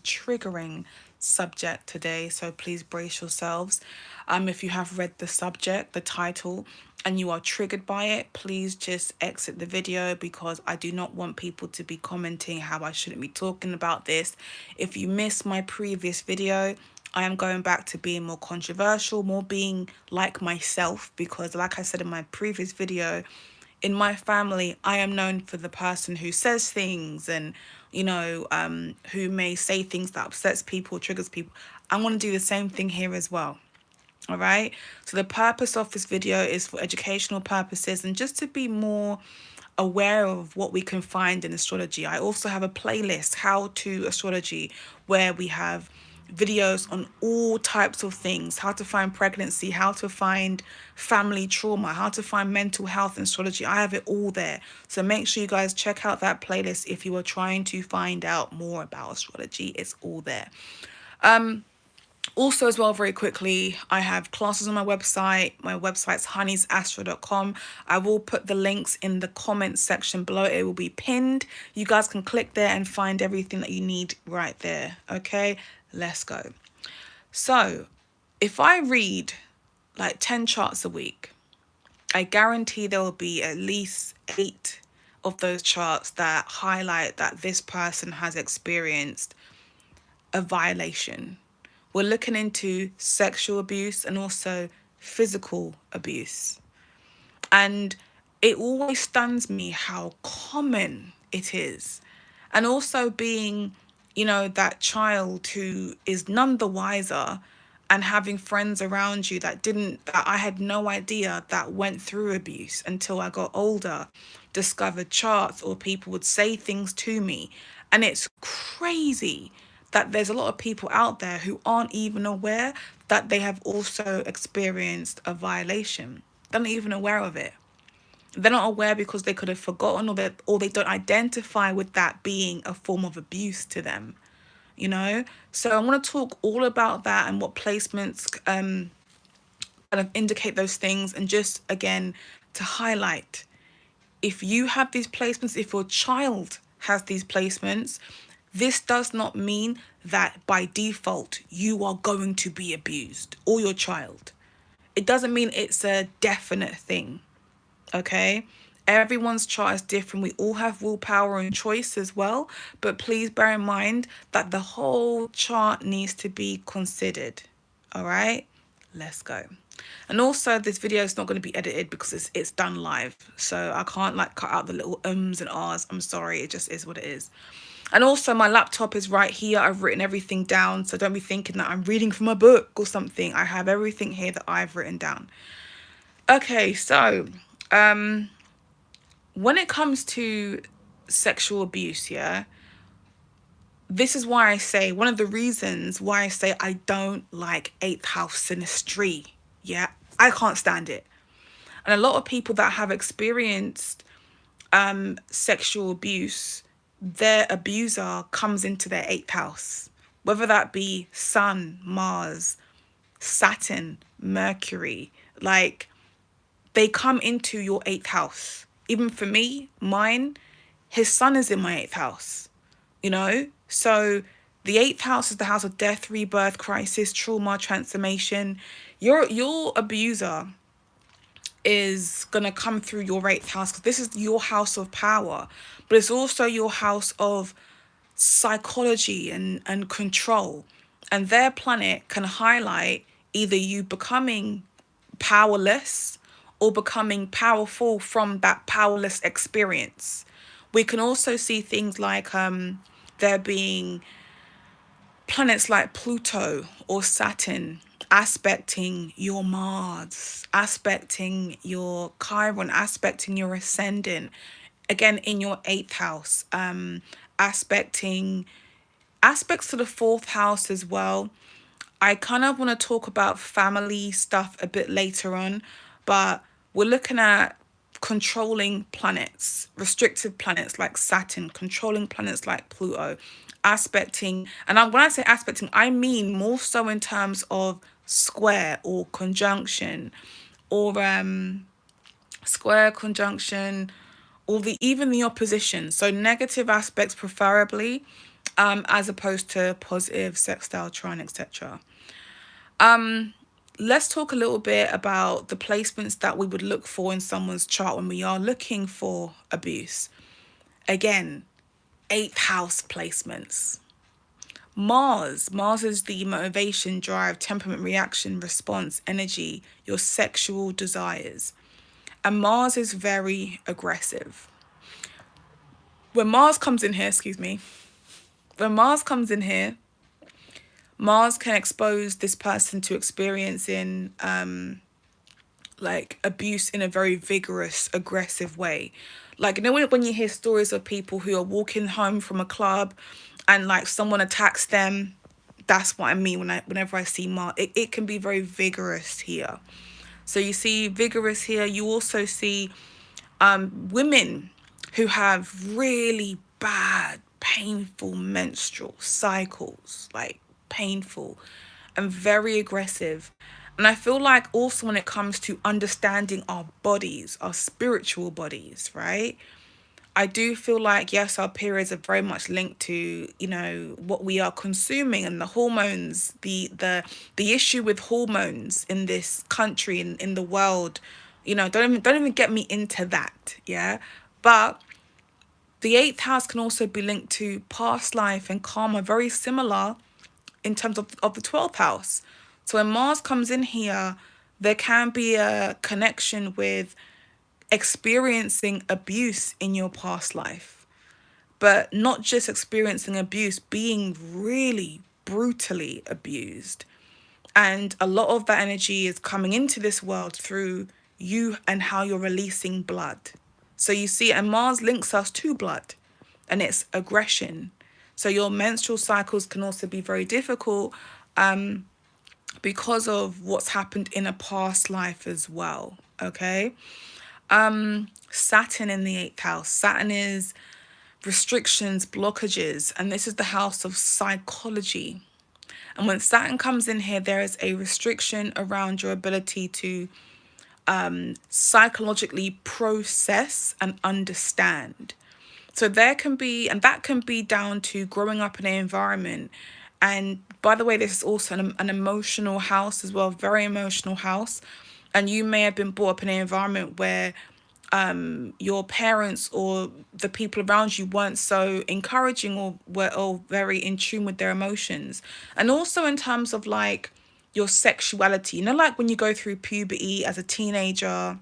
triggering subject today, so please brace yourselves. If you have read the subject, the title, and you are triggered by it, please just exit the video, because I do not want people to be commenting how I shouldn't be talking about this. If you missed my previous video, I am going back to being more controversial, more being like myself, because like I said in my previous video, in my family, I am known for the person who says things and, who may say things that upsets people, triggers people. I want to do the same thing here as well. All right. So the purpose of this video is for educational purposes and just to be more aware of what we can find in astrology. I also have a playlist, How to Astrology, where we have videos on all types of things: how to find pregnancy, how to find family trauma, how to find mental health and astrology. I have it all there. So make sure you guys check out that playlist if you are trying to find out more about astrology. It's all there. Also, as well, very quickly, I have classes on my website. My website's honeysastro.com. I will put the links in the comments section below. It will be pinned. You guys can click there and find everything that you need right there. Okay, let's go. So, if I read like 10 charts a week, I guarantee there will be at least 8 of those charts that highlight that this person has experienced a violation. We're looking into sexual abuse and also physical abuse. And it always stuns me how common it is. And also being, that child who is none the wiser and having friends around you that I had no idea that went through abuse until I got older, discovered charts, or people would say things to me. And it's crazy that there's a lot of people out there who aren't even aware that they have also experienced a violation. They're not even aware of it. They're not aware because they could have forgotten, or they don't identify with that being a form of abuse to them. So I want to talk all about that and what placements kind of indicate those things, and just again to highlight, if you have these placements, if your child has these placements, this does not mean that by default you are going to be abused, or your child. It doesn't mean it's a definite thing, okay? Everyone's chart is different. We all have willpower and choice as well, but please bear in mind that the whole chart needs to be considered, all right? Let's go. And also, this video is not going to be edited because it's done live, so I can't cut out the little ums and ahs. I'm sorry, it just is what it is. And also, my laptop is right here. I've written everything down, so don't be thinking that I'm reading from a book or something. I have everything here that I've written down. Okay, so when it comes to sexual abuse, this is why I say, one of the reasons why I say I don't like 8th house synastry. I can't stand it. And a lot of people that have experienced sexual abuse, their abuser comes into their 8th house, whether that be Sun, Mars, Saturn, Mercury. They come into your 8th house. Even for me, mine, his Sun is in my 8th house, So the 8th house is the house of death, rebirth, crisis, trauma, transformation. Your abuser is going to come through your 8th house, because this is your house of power, but it's also your house of psychology and control. And their planet can highlight either you becoming powerless or becoming powerful from that powerless experience. We can also see things like there being planets like Pluto or Saturn aspecting your Mars, aspecting your Chiron, aspecting your ascendant, again in your 8th house, aspecting aspects to the 4th house as well. I kind of want to talk about family stuff a bit later on, but we're looking at controlling planets, restrictive planets like Saturn, controlling planets like Pluto, aspecting, and when I say aspecting, I mean more so in terms of square or conjunction, or square, conjunction, or even the opposition. So negative aspects preferably, as opposed to positive sextile trine, etc. Let's talk a little bit about the placements that we would look for in someone's chart when we are looking for abuse. Again, 8th house placements. Mars is the motivation, drive, temperament, reaction, response, energy, your sexual desires. And Mars is very aggressive. When Mars comes in here, when Mars comes in here, Mars can expose this person to experiencing like abuse in a very vigorous, aggressive way. Like, you know, when you hear stories of people who are walking home from a club and like someone attacks them, that's what I mean whenever I see Mars. It can be very vigorous here. So you see vigorous here. You also see women who have really bad, painful menstrual cycles, like painful and very aggressive. And I feel like also when it comes to understanding our bodies, our spiritual bodies, right? I do feel like, yes, our periods are very much linked to, you know, what we are consuming and the hormones, the issue with hormones in this country and in the world. You know, don't even get me into that, yeah? But the 8th house can also be linked to past life and karma, very similar in terms of the 12th house. So when Mars comes in here, there can be a connection with experiencing abuse in your past life, but not just experiencing abuse, being really brutally abused. And a lot of that energy is coming into this world through you and how you're releasing blood. So you see, and Mars links us to blood and it's aggression. So your menstrual cycles can also be very difficult because of what's happened in a past life as well. Okay. Saturn in the 8th house. Saturn is restrictions, blockages, and this is the house of psychology. And when Saturn comes in here, there is a restriction around your ability to psychologically process and understand. So there can be, and that can be down to growing up in an environment. And by the way, this is also an emotional house as well, very emotional house. And you may have been brought up in an environment where your parents or the people around you weren't so encouraging or were all very in tune with their emotions. And also in terms of like your sexuality, you know, like when you go through puberty as a teenager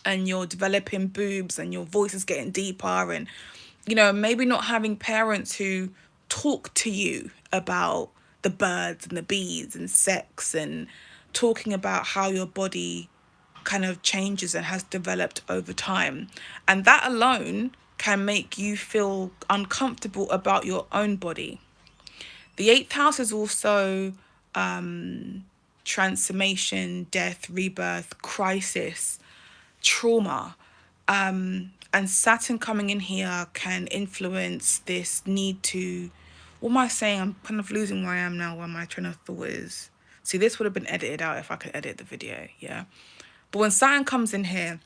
and you're developing boobs and your voice is getting deeper, and you know, maybe not having parents who talk to you about the birds and the bees and sex and talking about how your body kind of changes and has developed over time. And that alone can make you feel uncomfortable about your own body. The 8th house is also transformation, death, rebirth, crisis, trauma. And Saturn coming in here can influence this need to, what am I saying? I'm kind of losing where I am now, where my train of thought is. See, this would have been edited out if I could edit the video, yeah? But when Saturn comes in here,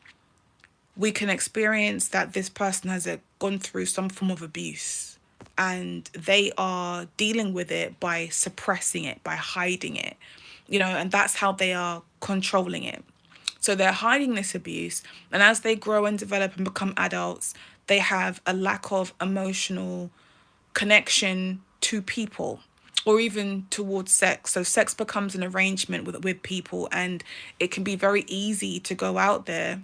we can experience that this person has gone through some form of abuse and they are dealing with it by suppressing it, by hiding it, you know, and that's how they are controlling it. So they're hiding this abuse, and as they grow and develop and become adults, they have a lack of emotional connection to people or even towards sex. So sex becomes an arrangement with people, and it can be very easy to go out there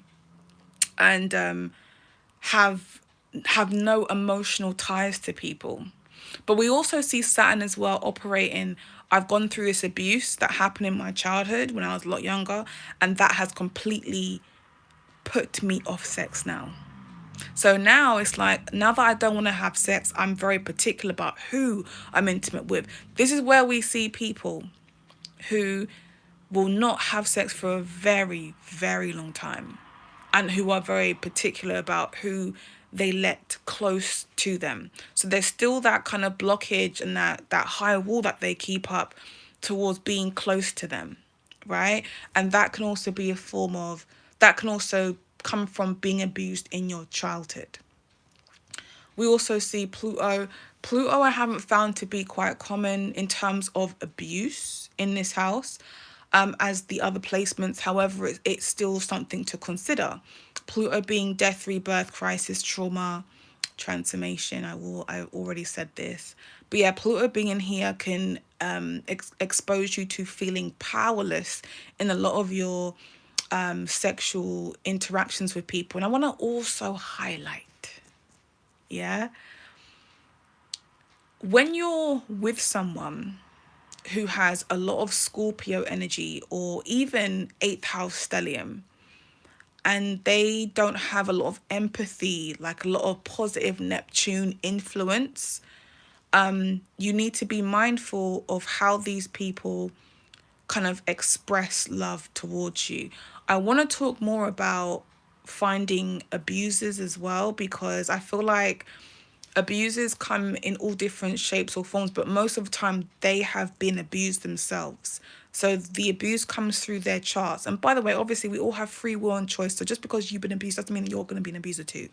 and have no emotional ties to people. But we also see Saturn as well operating. I've gone through this abuse that happened in my childhood when I was a lot younger, and that has completely put me off sex now. So now it's like, now that I don't want to have sex, I'm very particular about who I'm intimate with. This is where we see people who will not have sex for a very, very long time and who are very particular about who they let close to them. So there's still that kind of blockage and that high wall that they keep up towards being close to them, right? And that can also be a form of, that can also come from being abused in your childhood. We also see Pluto Pluto I haven't found to be quite common in terms of abuse in this house, as the other placements. However, it's still something to consider. Pluto being death, rebirth, crisis, trauma, transformation. I already said this. But yeah, Pluto being in here can expose you to feeling powerless in a lot of your sexual interactions with people. And I want to also highlight, yeah, when you're with someone who has a lot of Scorpio energy or even 8th house stellium, and they don't have a lot of empathy, like a lot of positive Neptune influence, you need to be mindful of how these people kind of express love towards you. I want to talk more about finding abusers as well, because I feel like abusers come in all different shapes or forms, but most of the time they have been abused themselves. So the abuse comes through their charts. And by the way, obviously we all have free will and choice. So just because you've been abused doesn't mean that you're going to be an abuser too.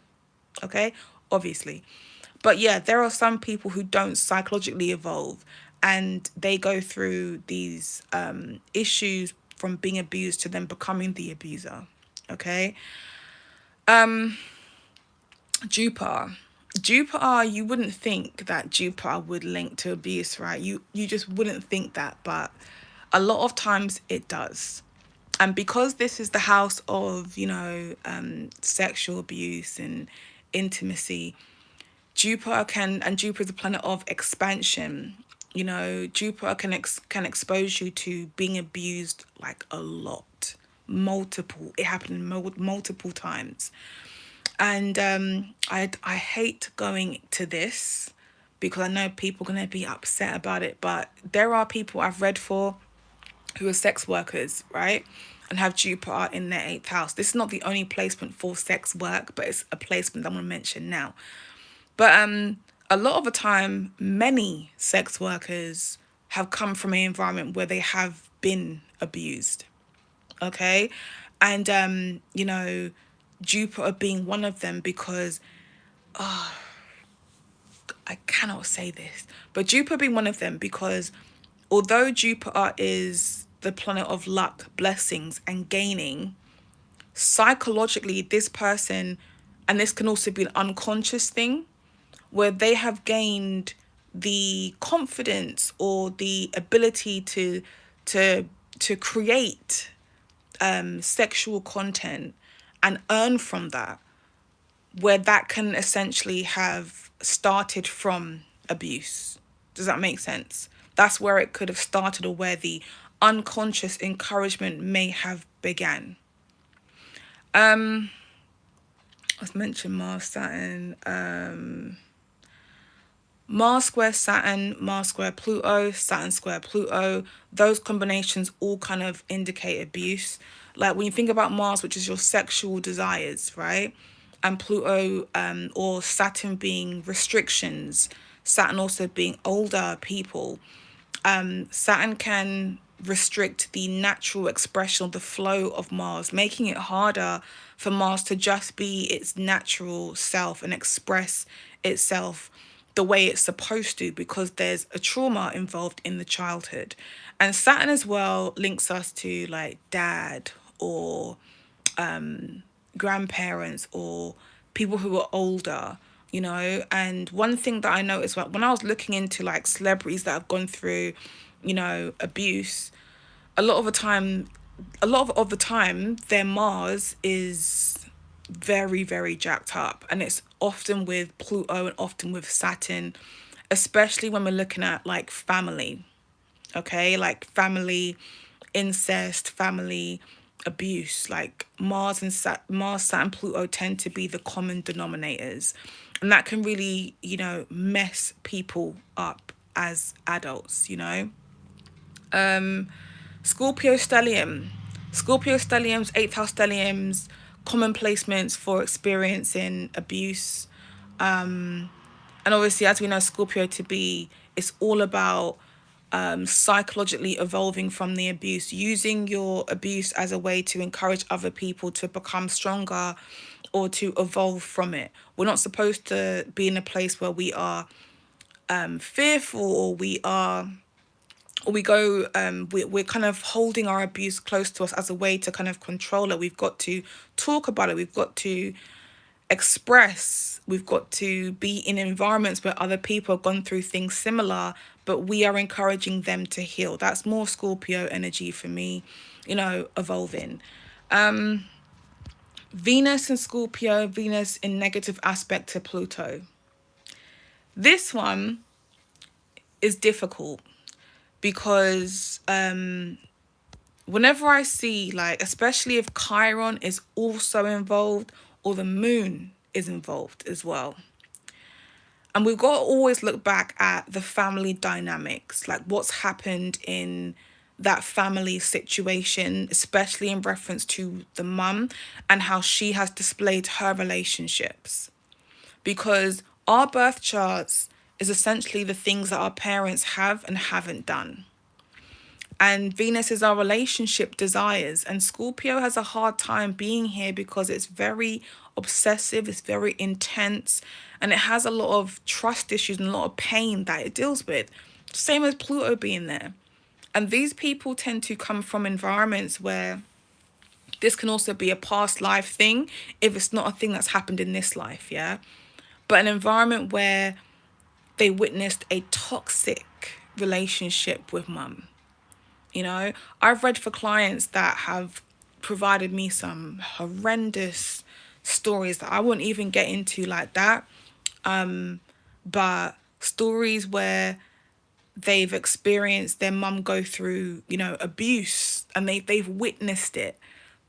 Okay? Obviously. But yeah, there are some people who don't psychologically evolve, and they go through these issues from being abused to then becoming the abuser. Okay? Jupiter. Jupiter, you wouldn't think that Jupiter would link to abuse, right? You just wouldn't think that, but a lot of times it does. And because this is the house of, sexual abuse and intimacy, Jupiter is a planet of expansion. Jupiter can expose you to being abused like a lot, multiple. It happened multiple times. And I hate going to this because I know people are going to be upset about it. But there are people I've read for who are sex workers, right? And have Jupiter in their 8th house. This is not the only placement for sex work, but it's a placement I'm going to mention now. But a lot of the time, many sex workers have come from an environment where they have been abused. Okay? And, Jupiter being one of them, because I cannot say this, but Jupiter being one of them because although Jupiter is the planet of luck, blessings, and gaining, psychologically, this person, and this can also be an unconscious thing, where they have gained the confidence or the ability to create sexual content and earn from that, where that can essentially have started from abuse. Does that make sense? That's where it could have started, or where the unconscious encouragement may have began. Let's mention Mars, Saturn, Mars square Saturn, Mars square Pluto, Saturn square Pluto. Those combinations all kind of indicate abuse. Like when you think about Mars, which is your sexual desires, right? And Pluto, or Saturn being restrictions, Saturn also being older people. Saturn can restrict the natural expression of the flow of Mars, making it harder for Mars to just be its natural self and express itself the way it's supposed to, because there's a trauma involved in the childhood. And Saturn as well links us to like dad or grandparents or people who are older, and one thing that I noticed when I was looking into like celebrities that have gone through, abuse, a lot of the time their Mars is very, very jacked up, and it's often with Pluto and often with Saturn, especially when we're looking at like family. Okay, like family incest, family abuse. Like Mars, Saturn, Pluto tend to be the common denominators, and that can really, mess people up as adults. Scorpio stellium, Scorpio stelliums, 8th house stelliums, common placements for experiencing abuse. And obviously, as we know Scorpio to be, it's all about psychologically evolving from the abuse, using your abuse as a way to encourage other people to become stronger or to evolve from it. We're not supposed to be in a place where we are fearful, or we go, we're kind of holding our abuse close to us as a way to kind of control it. We've got to talk about it. We've got to express. We've got to be in environments where other people have gone through things similar, but we are encouraging them to heal. That's more Scorpio energy for me, evolving. Venus and Scorpio, Venus in negative aspect to Pluto. This one is difficult because whenever I see, like, especially if Chiron is also involved or the moon is involved as well. And we've got to always look back at the family dynamics, like what's happened in that family situation, especially in reference to the mum and how she has displayed her relationships. Because our birth charts is essentially the things that our parents have and haven't done. And Venus is our relationship desires. And Scorpio has a hard time being here because it's very obsessive, it's very intense, and it has a lot of trust issues and a lot of pain that it deals with. Same as Pluto being there. And these people tend to come from environments where this can also be a past life thing if it's not a thing that's happened in this life, yeah? But an environment where they witnessed a toxic relationship with mum. I've read for clients that have provided me some horrendous stories that I won't even get into like that. But stories where they've experienced their mum go through, abuse, and they've witnessed it.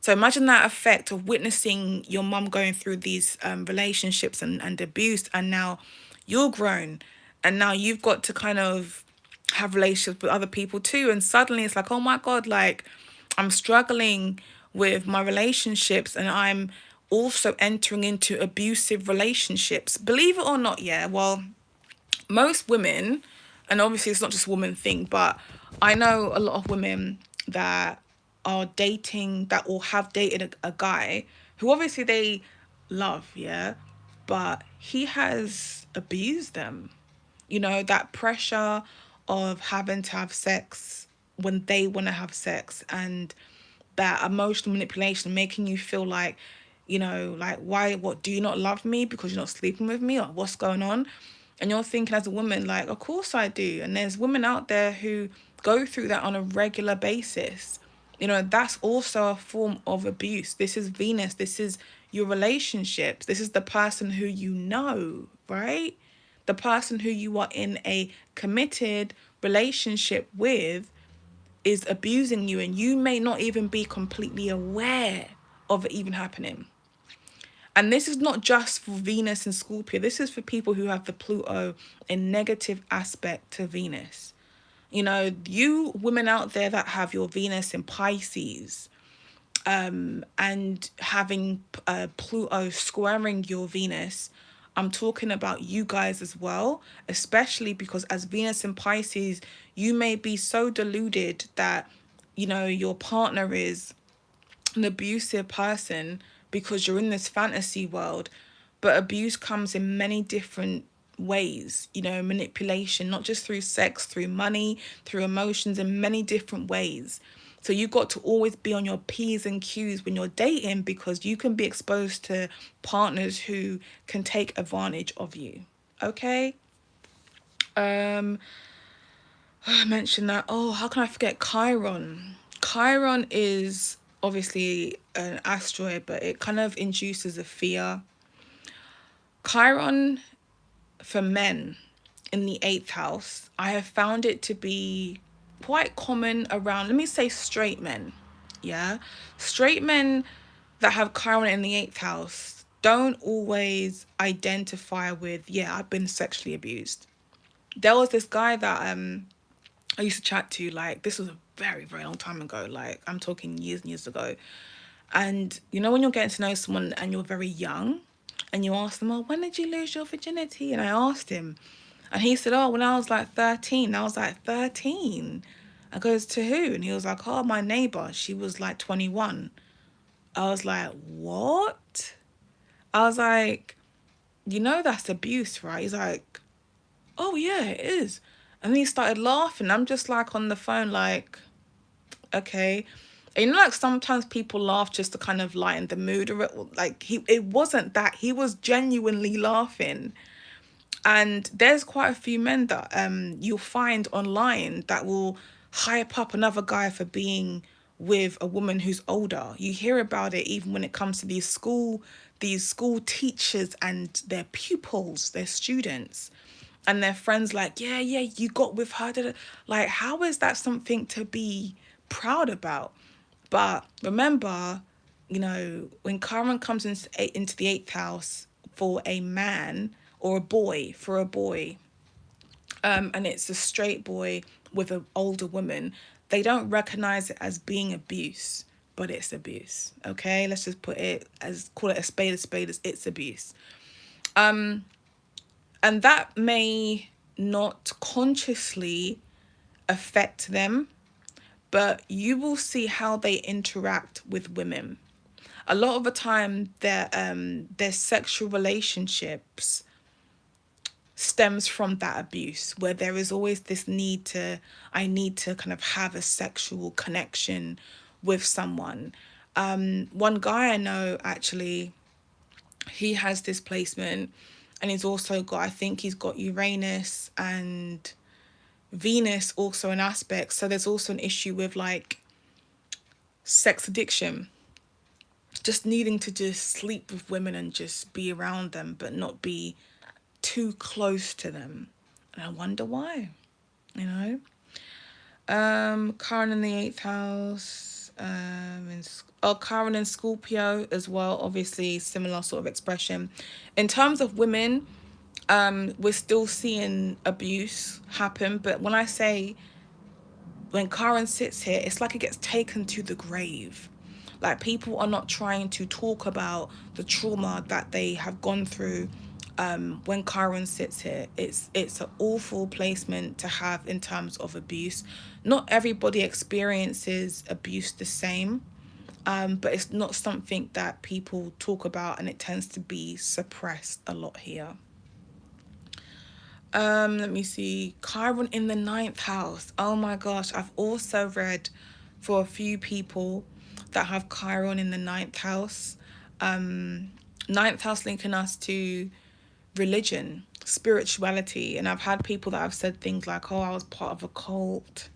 So imagine that effect of witnessing your mum going through these relationships and abuse, and now you're grown, and now you've got to kind of have relationships with other people too, and suddenly it's like, oh my God, like, I'm struggling with my relationships and I'm also entering into abusive relationships. Believe it or not, yeah, well, most women, and obviously it's not just a woman thing, but I know a lot of women that are dating, that or have dated a guy who obviously they love, yeah, but he has abused them. That pressure of having to have sex when they want to have sex, and that emotional manipulation making you feel like, like, why, what, do you not love me because you're not sleeping with me, or what's going on? And you're thinking as a woman, like, of course I do. And there's women out there who go through that on a regular basis. That's also a form of abuse. This is Venus. This is your relationships. This is the person who right? The person who you are in a committed relationship with is abusing you, and you may not even be completely aware of it even happening. And this is not just for Venus and Scorpio. This is for people who have the Pluto in negative aspect to Venus. You women out there that have your Venus in Pisces, and having Pluto squaring your Venus, I'm talking about you guys as well, especially because as Venus in Pisces, you may be so deluded that, your partner is an abusive person because you're in this fantasy world. But abuse comes in many different ways, manipulation, not just through sex, through money, through emotions, in many different ways. So you got to always be on your P's and Q's when you're dating, because you can be exposed to partners who can take advantage of you. Okay? I mentioned that. Oh, how can I forget Chiron? Chiron is obviously an asteroid, but it kind of induces a fear. Chiron for men in the 8th house, I have found it to be quite common around, let me say, straight men. Yeah, straight men that have Chiron in the 8th house don't always identify with, yeah, I've been sexually abused. There was this guy that I used to chat to, like, this was a very, very long time ago, like, I'm talking years and years ago. And when you're getting to know someone and you're very young, and you ask them, oh, when did you lose your virginity? And I asked him, and he said, oh, when I was like 13. I was like, 13? I goes, to who? And he was like, oh, my neighbor. She was like 21. I was like, what? I was like, that's abuse, right? He's like, oh yeah, it is. And he started laughing. I'm just like on the phone, like, okay. And you know, like sometimes people laugh just to kind of lighten the mood, or like it wasn't that. He was genuinely laughing. And there's quite a few men that you'll find online that will hype up another guy for being with a woman who's older. You hear about it even when it comes to these school teachers and their pupils, their students, and their friends, like, yeah, yeah, you got with her. Da, da. Like, how is that something to be proud about? But remember, when Chiron comes into the eighth house for a man, or a boy, for a boy, and it's a straight boy with an older woman, they don't recognize it as being abuse, but it's abuse. Okay, let's just call it a spade. A spade is it's abuse. And that may not consciously affect them, but you will see how they interact with women. A lot of the time, their sexual relationships stems from that abuse, where there is always this I need to kind of have a sexual connection with someone. One guy I know, actually, he has this placement, and he's also got, I think he's got Uranus and Venus also an aspect. So there's also an issue with like sex addiction, just needing to just sleep with women and just be around them, but not be too close to them. And I wonder why, you know? Chiron in the eighth house. Chiron in Scorpio as well. Obviously, similar sort of expression. In terms of women, we're still seeing abuse happen. But when I say, when Chiron sits here, it's like it gets taken to the grave. Like, people are not trying to talk about the trauma that they have gone through. When Chiron sits here, it's an awful placement to have in terms of abuse. Not everybody experiences abuse the same, but it's not something that people talk about, and it tends to be suppressed a lot here. Let me see. Chiron in the ninth house. Oh my gosh, I've also read for a few people that have Chiron in the ninth house. Ninth house linking us to religion, spirituality. And I've had people that have said things like, oh, I was part of a cult.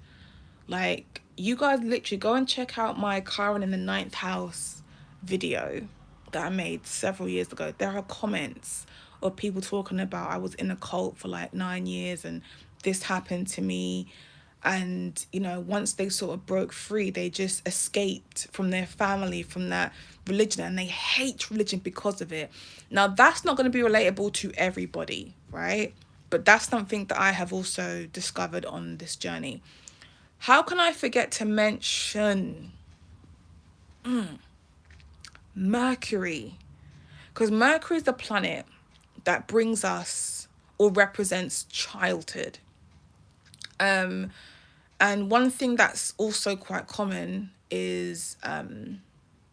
Like, you guys literally go and check out my Chiron in the ninth house video that I made several years ago. There are comments of people talking about, I was in a cult for like 9 years and this happened to me. And, once they sort of broke free, they just escaped from their family, from that religion, and they hate religion because of it. Now, that's not going to be relatable to everybody, right? But that's something that I have also discovered on this journey. How can I forget to mention Mercury? Because Mercury is the planet that brings us or represents childhood. And one thing that's also quite common is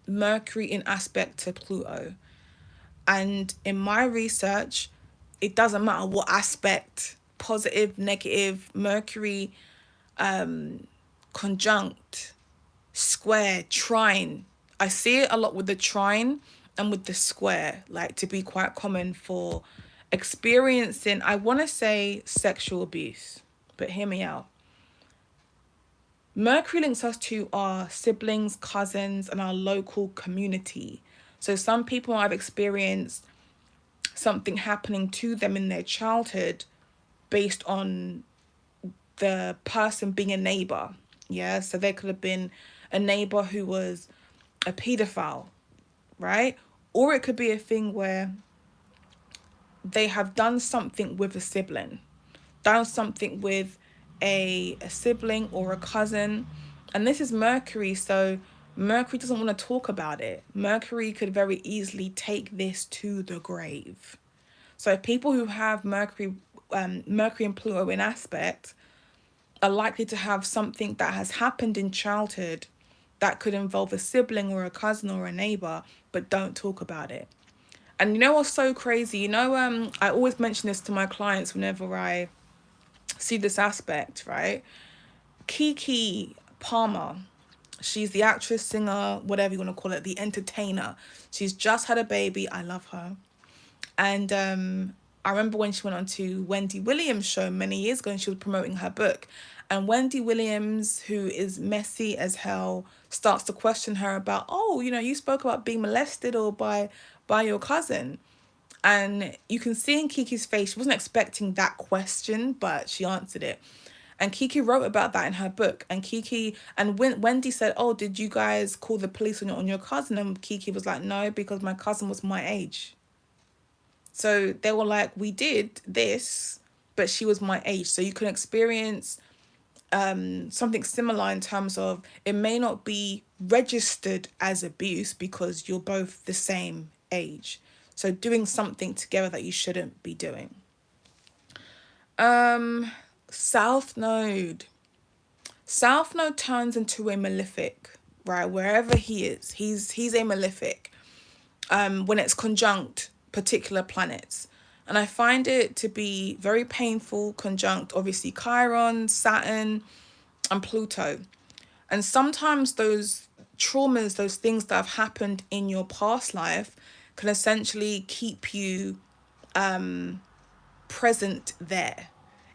Mercury in aspect to Pluto. And in my research, it doesn't matter what aspect, positive, negative, Mercury conjunct, square, trine. I see it a lot with the trine and with the square, like, to be quite common for experiencing, I want to say, sexual abuse. But hear me out. Mercury links us to our siblings, cousins, and our local community. So some people have experienced something happening to them in their childhood based on the person being a neighbor. Yeah, so there could have been a neighbor who was a pedophile, right? Or it could be a thing where they have done something with a sibling, done something with a sibling or a cousin. And this is Mercury, so Mercury doesn't want to talk about it. Mercury could very easily take this to the grave. So people who have Mercury and Pluto in aspect are likely to have something that has happened in childhood that could involve a sibling or a cousin or a neighbor, but don't talk about it. And you know what's so crazy? I always mention this to my clients whenever I see this aspect, right? Keke Palmer, she's the actress, singer, whatever you want to call it, the entertainer. She's just had a baby. I love her. And I remember when she went on to Wendy Williams' show many years ago and she was promoting her book. And Wendy Williams, who is messy as hell, starts to question her about, oh, you know, you spoke about being molested or by your cousin. And you can see in Kiki's face, she wasn't expecting that question, but she answered it. And Kiki wrote about that in her book. And Kiki and Wendy said, oh, did you guys call the police on your cousin? And Kiki was like, no, because my cousin was my age. So they were like, we did this, but she was my age. So you can experience something similar in terms of it may not be registered as abuse because you're both the same age. So doing something together that you shouldn't be doing. South Node. South Node turns into a malefic, right? Wherever he is, he's a malefic. When it's conjunct particular planets. And I find it to be very painful, conjunct, obviously, Chiron, Saturn, and Pluto. And sometimes those traumas, those things that have happened in your past life can essentially keep you present there.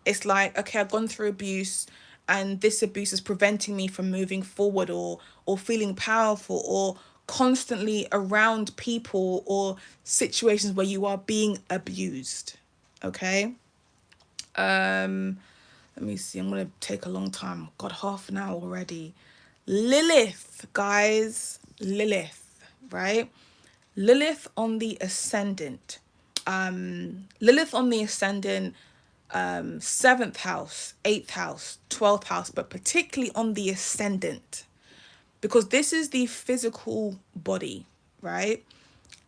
It's like, okay, I've gone through abuse and this abuse is preventing me from moving forward or feeling powerful or constantly around people or situations where you are being abused. Okay? Let me see. I'm going to take a long time. Got half an hour already. Lilith, guys. Lilith, right? Lilith on the ascendant. Lilith on the ascendant, 7th house, 8th house, 12th house, but particularly on the ascendant, because this is the physical body, right?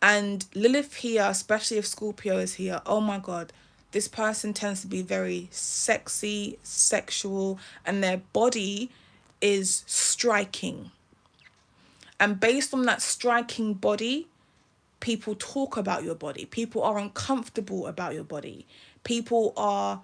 And Lilith here, especially if Scorpio is here, oh my God, this person tends to be very sexy, sexual, and their body is striking. And based on that striking body, people talk about your body. People are uncomfortable about your body. People are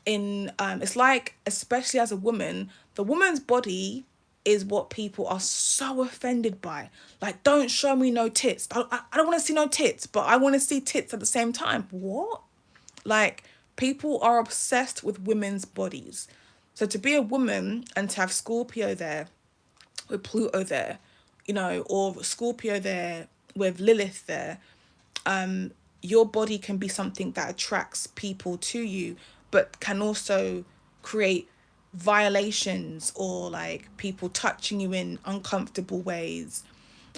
in, it's like, especially as a woman, the woman's body is what people are so offended by. Like, don't show me no tits. I don't want to see no tits, but I want to see tits at the same time. What? Like, people are obsessed with women's bodies. So to be a woman and to have Scorpio there, with Pluto there, you know, or Scorpio there with Lilith there, your body can be something that attracts people to you, but can also create violations or like people touching you in uncomfortable ways.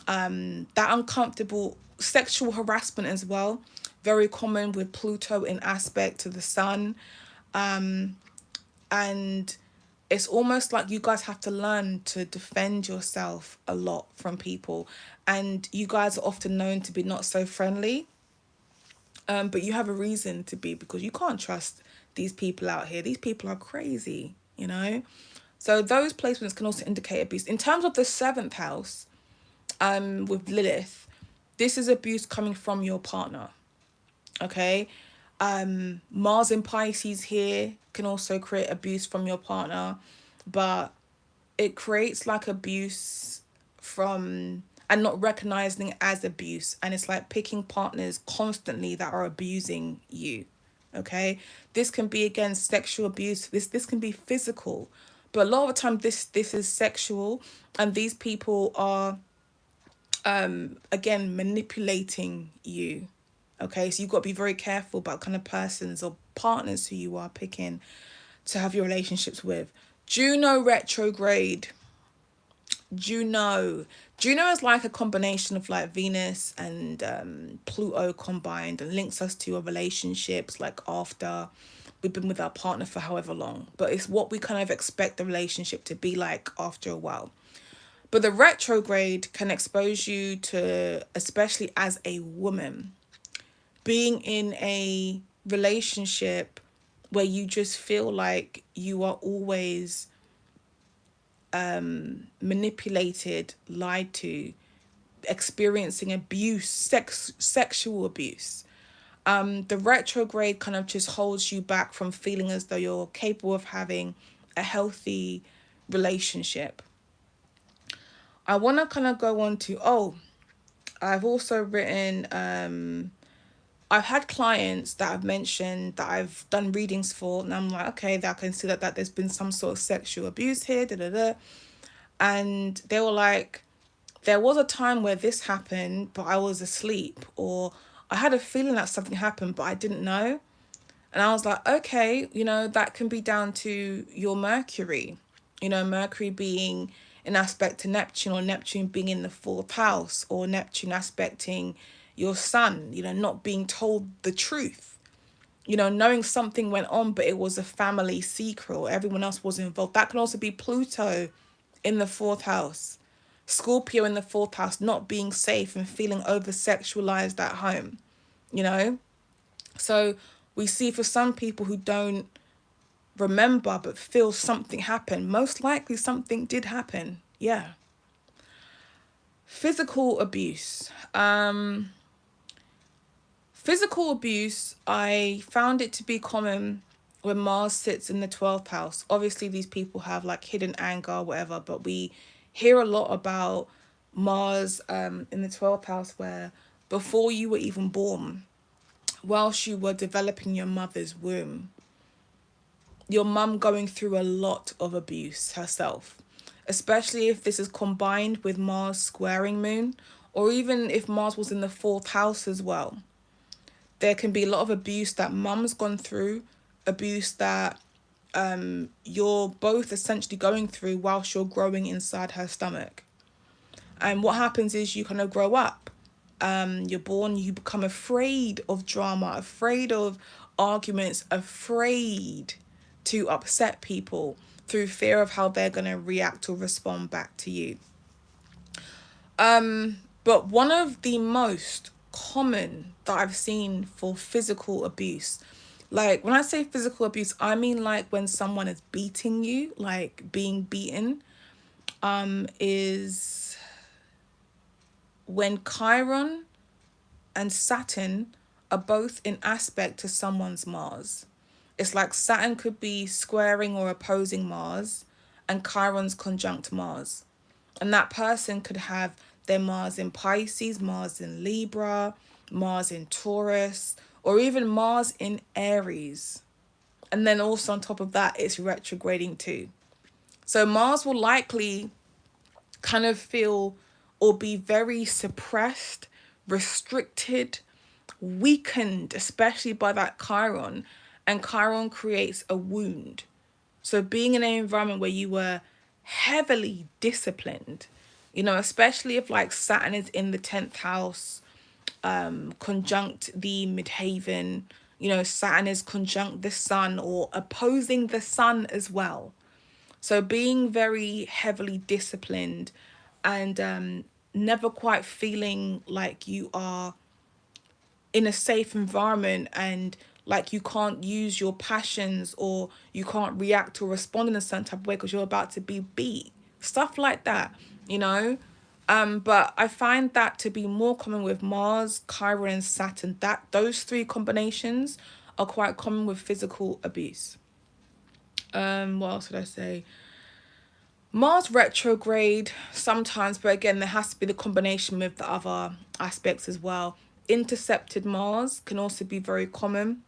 That uncomfortable sexual harassment as well, very common with Pluto in aspect to the sun. And it's almost like you guys have to learn to defend yourself a lot from people. And you guys are often known to be not so friendly. But you have a reason to be, because you can't trust these people out here. These people are crazy, you know? So those placements can also indicate abuse. In terms of the 7th house, with Lilith, this is abuse coming from your partner, okay? Mars in Pisces here can also create abuse from your partner, but it creates like abuse from, and not recognizing it as abuse, and it's like picking partners constantly that are abusing you. Okay, this can be, again, sexual abuse. This can be physical, but a lot of the time this is sexual, and these people are again manipulating you. Okay, so you've got to be very careful about kind of persons or partners who you are picking to have your relationships with. Juno retrograde. Juno is like a combination of like Venus and Pluto combined, and links us to our relationships like after we've been with our partner for however long, but it's what we kind of expect the relationship to be like after a while. But the retrograde can expose you to, especially as a woman, being in a relationship where you just feel like you are always manipulated, lied to, experiencing abuse, sexual abuse. The retrograde kind of just holds you back from feeling as though you're capable of having a healthy relationship. I want to kind of go on to, I've also written, I've had clients that I've mentioned that I've done readings for, and I'm like, okay, that I can see that there's been some sort of sexual abuse here, da da da. And they were like, there was a time where this happened, but I was asleep, or I had a feeling that something happened, but I didn't know. And I was like, okay, that can be down to your Mercury. Mercury being an aspect to Neptune, or Neptune being in the fourth house, or Neptune aspecting your sun, not being told the truth. Knowing something went on, but it was a family secret, or everyone else was involved. That can also be Pluto in the fourth house. Scorpio in the fourth house, not being safe and feeling over sexualized at home, you know? So we see for some people who don't remember but feel something happened, most likely something did happen. Yeah. Physical abuse. Physical abuse, I found it to be common when Mars sits in the 12th house. Obviously, these people have like hidden anger or whatever, but we hear a lot about Mars in the 12th house, where before you were even born, whilst you were developing your mother's womb, your mum going through a lot of abuse herself, especially if this is combined with Mars squaring Moon, or even if Mars was in the 4th house as well. There can be a lot of abuse that mum's gone through, abuse that you're both essentially going through whilst you're growing inside her stomach. And what happens is you kind of grow up. You're born, you become afraid of drama, afraid of arguments, afraid to upset people through fear of how they're going to react or respond back to you. But one of the most common that I've seen for physical abuse, like when I say physical abuse, I mean like when someone is beating you, like being beaten, is when Chiron and Saturn are both in aspect to someone's Mars. It's like Saturn could be squaring or opposing Mars, and Chiron's conjunct Mars. And that person could have their Mars in Pisces, Mars in Libra, Mars in Taurus, or even Mars in Aries. And then also on top of that, it's retrograding too. So Mars will likely kind of feel or be very suppressed, restricted, weakened, especially by that Chiron. And Chiron creates a wound. So being in an environment where you were heavily disciplined, especially if like Saturn is in the 10th house, conjunct the midheaven, Saturn is conjunct the sun or opposing the sun as well. So being very heavily disciplined and never quite feeling like you are in a safe environment, and like you can't use your passions or you can't react or respond in a certain type of way because you're about to be beat. Stuff like that. But I find that to be more common with Mars, Chiron, and Saturn. That those three combinations are quite common with physical abuse. What else would I say? Mars retrograde sometimes, but again, there has to be the combination with the other aspects as well. Intercepted Mars can also be very common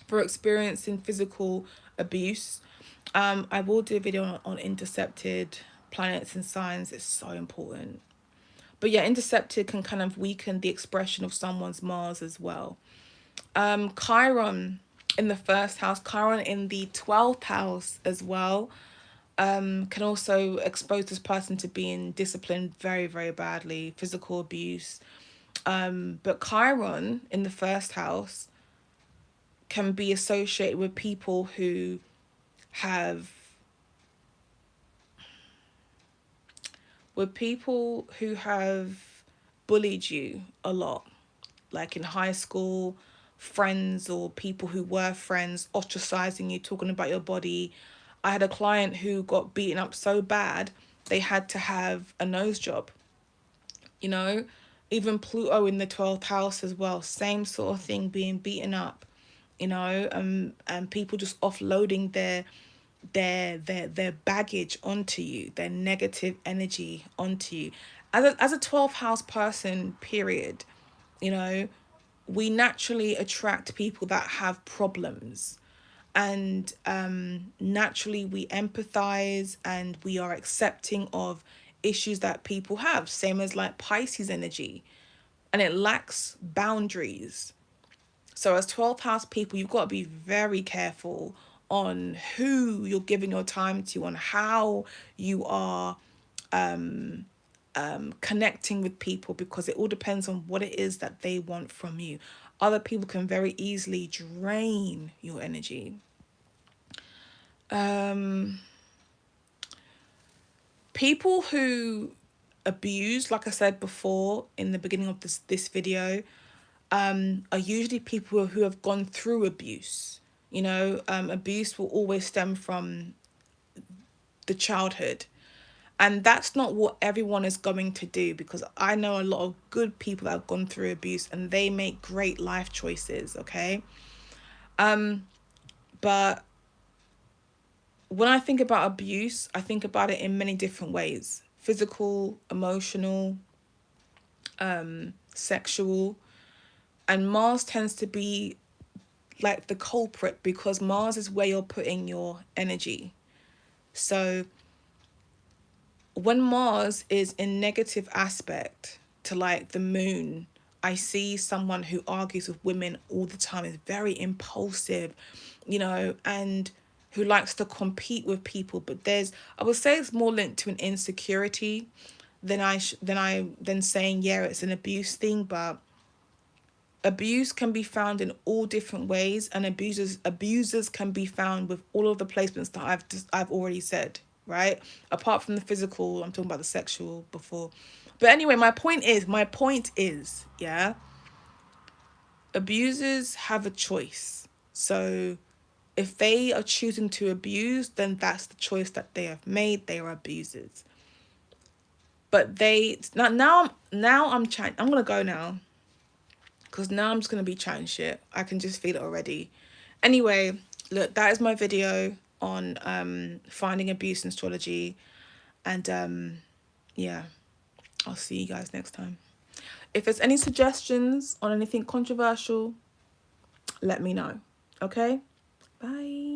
for experiencing physical abuse. I will do a video on intercepted planets and signs. It's so important. But yeah, intercepted can kind of weaken the expression of someone's Mars as well. Chiron in the 1st house, Chiron in the 12th house as well, can also expose this person to being disciplined very, very badly, physical abuse. But Chiron in the 1st house can be associated with people who have bullied you a lot, like in high school, friends or people who were friends ostracizing you, talking about your body. I had a client who got beaten up so bad they had to have a nose job, you know Even Pluto in the 12th house as well, same sort of thing, being beaten up, and people just offloading their baggage onto you, their negative energy onto you. As a 12th house person, period, you know, we naturally attract people that have problems, and naturally we empathize and we are accepting of issues that people have, same as like Pisces energy, and it lacks boundaries. So as 12th house people, you've got to be very careful on who you're giving your time to, on how you are connecting with people, because it all depends on what it is that they want from you. Other people can very easily drain your energy. People who abuse, like I said before in the beginning of this video, are usually people who have gone through abuse. Abuse will always stem from the childhood. And that's not what everyone is going to do, because I know a lot of good people that have gone through abuse and they make great life choices, okay? But when I think about abuse, I think about it in many different ways: physical, emotional, sexual. And Mars tends to be like the culprit, because Mars is where you're putting your energy. So when Mars is in negative aspect to like the moon, I see someone who argues with women all the time, is very impulsive, and who likes to compete with people. But I would say it's more linked to an insecurity than saying, yeah, it's an abuse thing. But abuse can be found in all different ways, and abusers can be found with all of the placements that I've already said, right? Apart from the physical, I'm talking about the sexual before. But anyway, my point is, yeah, abusers have a choice. So if they are choosing to abuse, then that's the choice that they have made. They are abusers. But I'm gonna go now, because now I'm just going to be chatting shit. I can just feel it already. Anyway, look, that is my video on finding abuse in astrology. And yeah, I'll see you guys next time. If there's any suggestions on anything controversial, let me know. Okay? Bye.